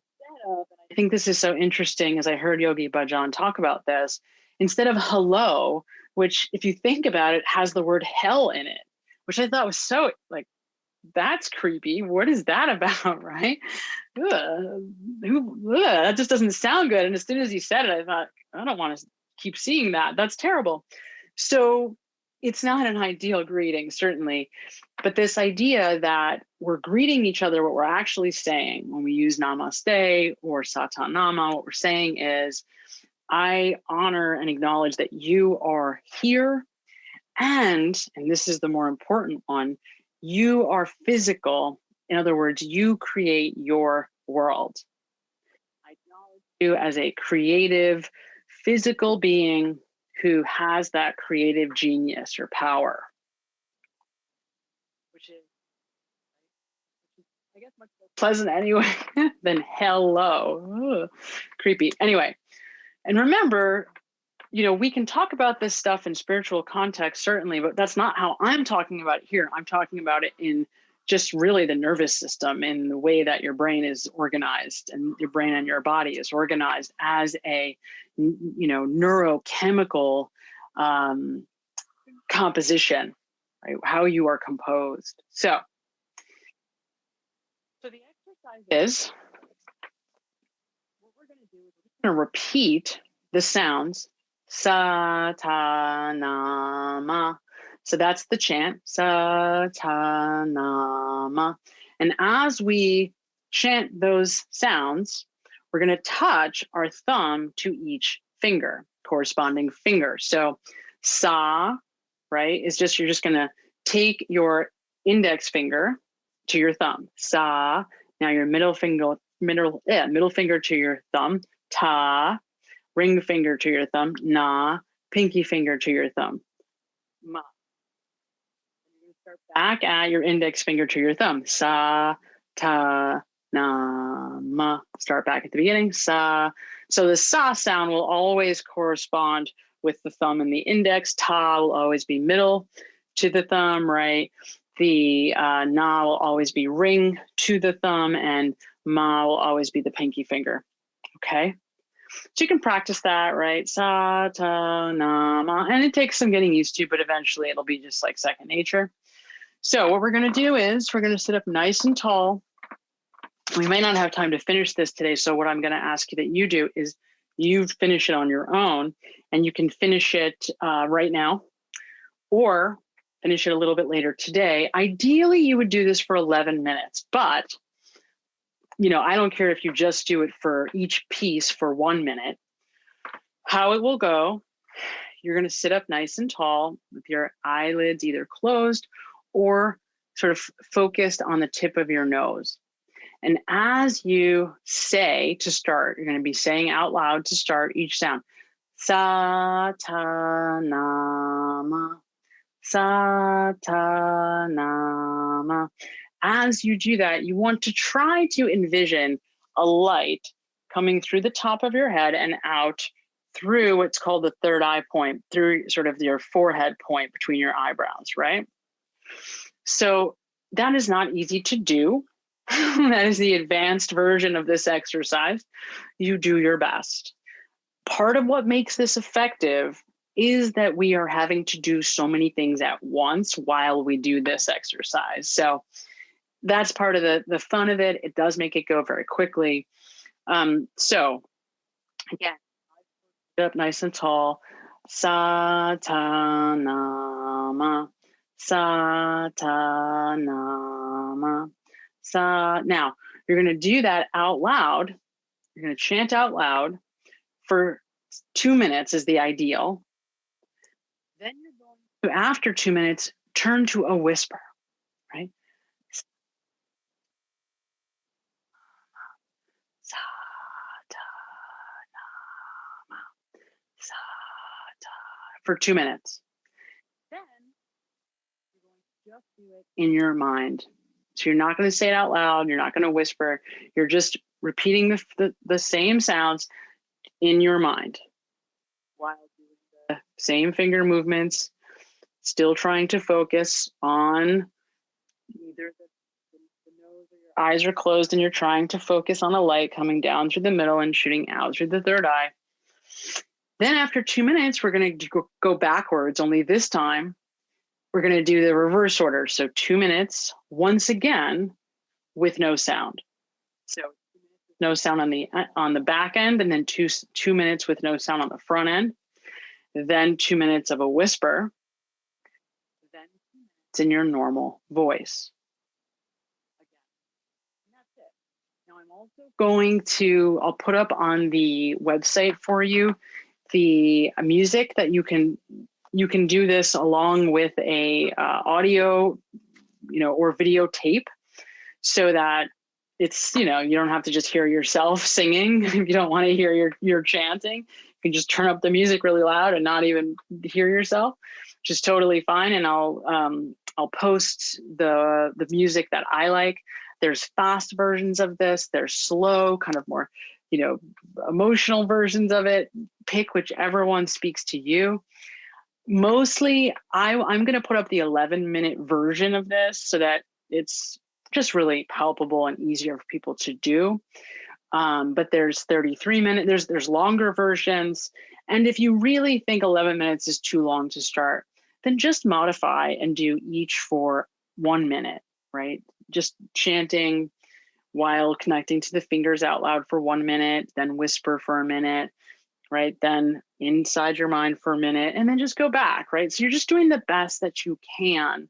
of, and I think this is so interesting, as I heard Yogi Bhajan talk about this, instead of hello, which if you think about it, has the word hell in it, which I thought was so that's creepy. What is that about, right? That just doesn't sound good. And as soon as he said it, I thought, I don't want to keep seeing that. That's terrible. So it's not an ideal greeting, certainly. But this idea that we're greeting each other, what we're actually saying when we use namaste or satanama, what we're saying is, I honor and acknowledge that you are here. And this is the more important one, you are physical. In other words, you create your world. I acknowledge you as a creative, physical being who has that creative genius or power, which is, I guess, much more pleasant anyway than hello. Ugh, creepy. Anyway, and remember, we can talk about this stuff in spiritual context, certainly, but that's not how I'm talking about it here. I'm talking about it in just really the nervous system, in the way that your brain is organized, and your brain and your body is organized as a, neurochemical composition, right? How you are composed. So the exercise is, going to repeat the sounds. Sa, ta, na, ma. So that's the chant. Sa, ta, na, ma. And as we chant those sounds, we're going to touch our thumb to each finger, corresponding finger. So sa, right, is just, you're just going to take your index finger to your thumb. Sa. Now your middle finger to your thumb. Ta. Ring finger to your thumb. Na. Pinky finger to your thumb. Ma. Start back at your index finger to your thumb. Sa, ta, na, ma. Start back at the beginning. Sa. So the sa sound will always correspond with the thumb and the index. Ta will always be middle to the thumb, right? The na will always be ring to the thumb, and ma will always be the pinky finger. Okay. So you can practice that, right? Sa, ta, na, ma. And it takes some getting used to, but eventually it'll be just like second nature. So what we're going to do is we're going to sit up nice and tall. We may not have time to finish this today. So what I'm going to ask you that you do is you finish it on your own, and you can finish it right now or finish it a little bit later today. Ideally, you would do this for 11 minutes, but you know, I don't care if you just do it for each piece for 1 minute. How it will go, you're going to sit up nice and tall with your eyelids either closed or sort of focused on the tip of your nose. And as you say to start, you're going to be saying out loud to start each sound. Sa, ta, na, ma. Sa, ta, na, ma. As you do that, you want to try to envision a light coming through the top of your head and out through what's called the third eye point, through sort of your forehead point between your eyebrows, right? So that is not easy to do. That is the advanced version of this exercise. You do your best. Part of what makes this effective is that we are having to do so many things at once while we do this exercise. So that's part of the fun of it. It does make it go very quickly. So again, up nice and tall. Sa, ta, na, ma. Sa, ta, na, ma. Sa. Now, you're going to do that out loud. You're going to chant out loud for 2 minutes is the ideal. Then you're going to, after 2 minutes, turn to a whisper, right? Sa, ta, na, ma. Sa, ta. For 2 minutes. Then you're going to just do it in your mind. So you're not going to say it out loud. You're not going to whisper. You're just repeating the same sounds in your mind while doing the same finger movements, still trying to focus on either the nose or your eyes are closed and you're trying to focus on a light coming down through the middle and shooting out through the third eye. Then after 2 minutes, we're going to go backwards, only this time we're going to do the reverse order. So 2 minutes, once again, with no sound. So no sound on the back end, and then two minutes with no sound on the front end. Then 2 minutes of a whisper. Then 2 minutes in your normal voice. Again, and that's it. Now I'm also going to, I'll put up on the website for you the music that you can do this along with a audio, or videotape, so that it's, you don't have to just hear yourself singing. If you don't want to hear your chanting, you can just turn up the music really loud and not even hear yourself, which is totally fine. And I'll post the music that I like. There's fast versions of this. There's slow, kind of more, emotional versions of it. Pick whichever one speaks to you. Mostly, I'm going to put up the 11-minute version of this so that it's just really palpable and easier for people to do. But there's 33-minute, there's longer versions. And if you really think 11 minutes is too long to start, then just modify and do each for 1 minute, right? Just chanting while connecting to the fingers out loud for 1 minute, then whisper for a minute, right? Then inside your mind for a minute, and then just go back, right? So you're just doing the best that you can,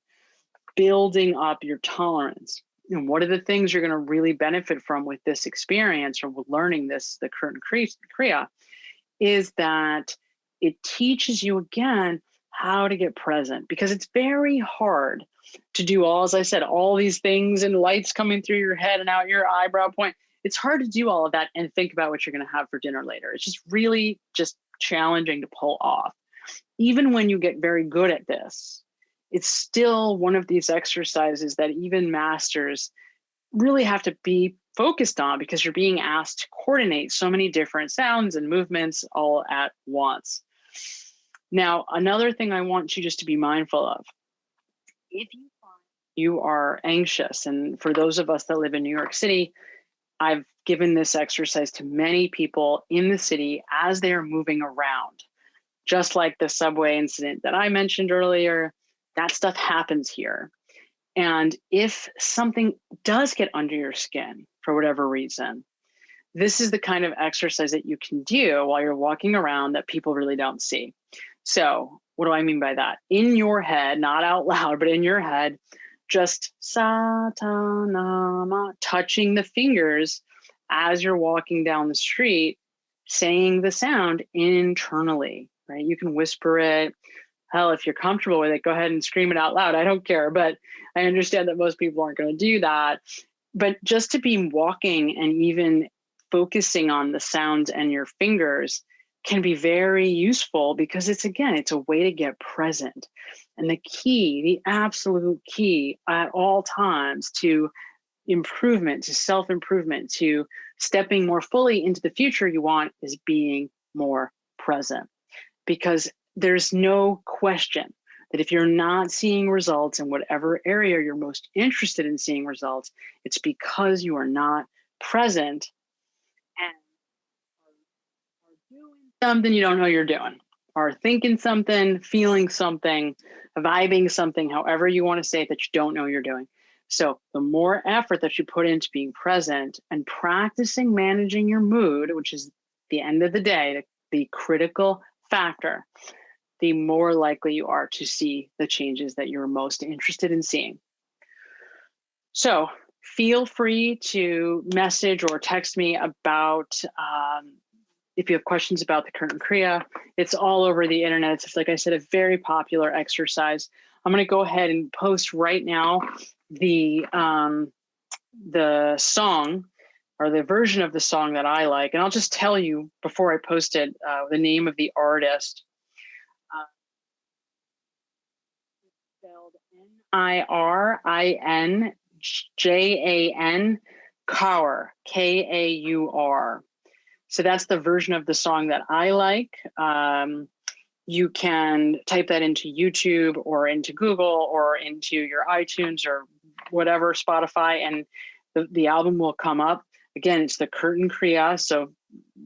building up your tolerance. And what are the things you're going to really benefit from with this experience or with learning this, the current Kriya, is that it teaches you again how to get present, because it's very hard to do all, as I said, all these things and lights coming through your head and out your eyebrow point. It's hard to do all of that and think about what you're going to have for dinner later. It's just really just challenging to pull off. Even when you get very good at this, it's still one of these exercises that even masters really have to be focused on, because you're being asked to coordinate so many different sounds and movements all at once. Now, another thing I want you just to be mindful of, if you find you are anxious, and for those of us that live in New York City, I've given this exercise to many people in the city as they are moving around. Just like the subway incident that I mentioned earlier, that stuff happens here. And if something does get under your skin for whatever reason, this is the kind of exercise that you can do while you're walking around that people really don't see. So what do I mean by that? In your head, not out loud, but in your head, just satanama, touching the fingers as you're walking down the street, saying the sound internally, right? You can whisper it. Hell, if you're comfortable with it, go ahead and scream it out loud. I don't care, but I understand that most people aren't going to do that. But just to be walking and even focusing on the sounds and your fingers can be very useful, because it's a way to get present. And the key, the absolute key at all times to improvement, to self-improvement, to stepping more fully into the future you want, is being more present. Because there's no question that if you're not seeing results in whatever area you're most interested in seeing results, it's because you are not present and are doing something you don't know you're doing, or thinking something, feeling something, vibing something, however you want to say it, that you don't know you're doing. So the more effort that you put into being present and practicing managing your mood, which is the end of the day, the critical factor, the more likely you are to see the changes that you're most interested in seeing. So feel free to message or text me about if you have questions about the current Kriya. It's all over the internet. It's, like I said, a very popular exercise. I'm going to go ahead and post right now the song, or the version of the song that I like. And I'll just tell you before I post it, the name of the artist. Spelled Nirinjan, Kaur, Kaur. So that's the version of the song that I like. You can type that into YouTube or into Google or into your iTunes or whatever, Spotify, and the album will come up. Again, it's the Curtain Kriya, so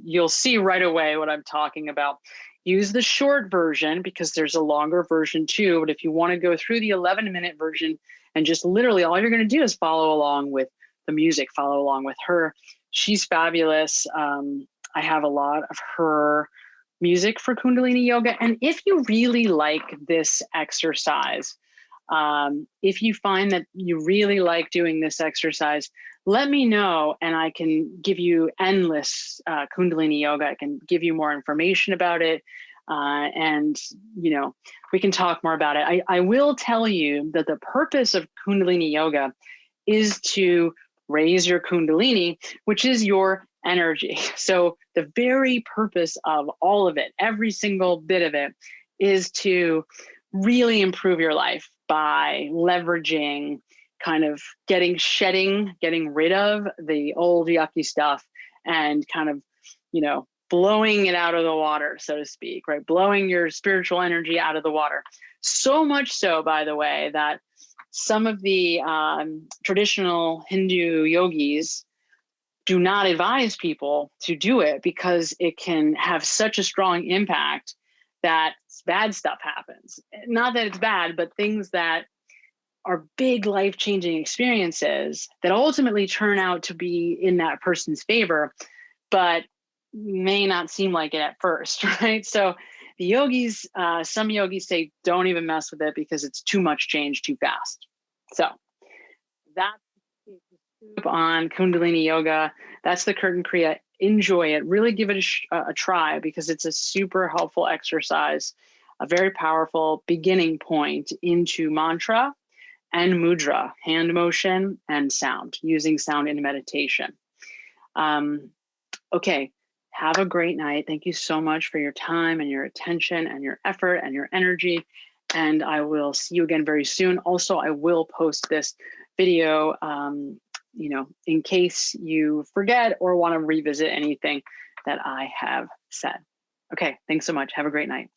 you'll see right away what I'm talking about. Use the short version because there's a longer version too, but if you want to go through the 11-minute version and just literally all you're going to do is follow along with the music, follow along with her. She's fabulous. I have a lot of her music for Kundalini Yoga. And if you really like this exercise, if you find that you really like doing this exercise, let me know and I can give you endless Kundalini Yoga. I can give you more information about it. And, we can talk more about it. I will tell you that the purpose of Kundalini Yoga is to raise your Kundalini, which is your energy. So the very purpose of all of it, every single bit of it, is to really improve your life by leveraging, kind of getting rid of the old yucky stuff and kind of, blowing it out of the water, so to speak, right? Blowing your spiritual energy out of the water. So much so, by the way, that some of the traditional Hindu yogis do not advise people to do it because it can have such a strong impact that bad stuff happens. Not that it's bad, but things that are big life-changing experiences that ultimately turn out to be in that person's favor, but may not seem like it at first, right? So the yogis, some yogis say, don't even mess with it because it's too much change too fast. So that's on Kundalini yoga. That's the Curtain Kriya. Enjoy it. Really give it a try because it's a super helpful exercise, a very powerful beginning point into mantra and mudra, hand motion and sound, using sound in meditation. Okay, have a great night. Thank you so much for your time and your attention and your effort and your energy. And I will see you again very soon. Also, I will post this video, in case you forget or want to revisit anything that I have said. Okay, thanks so much. Have a great night.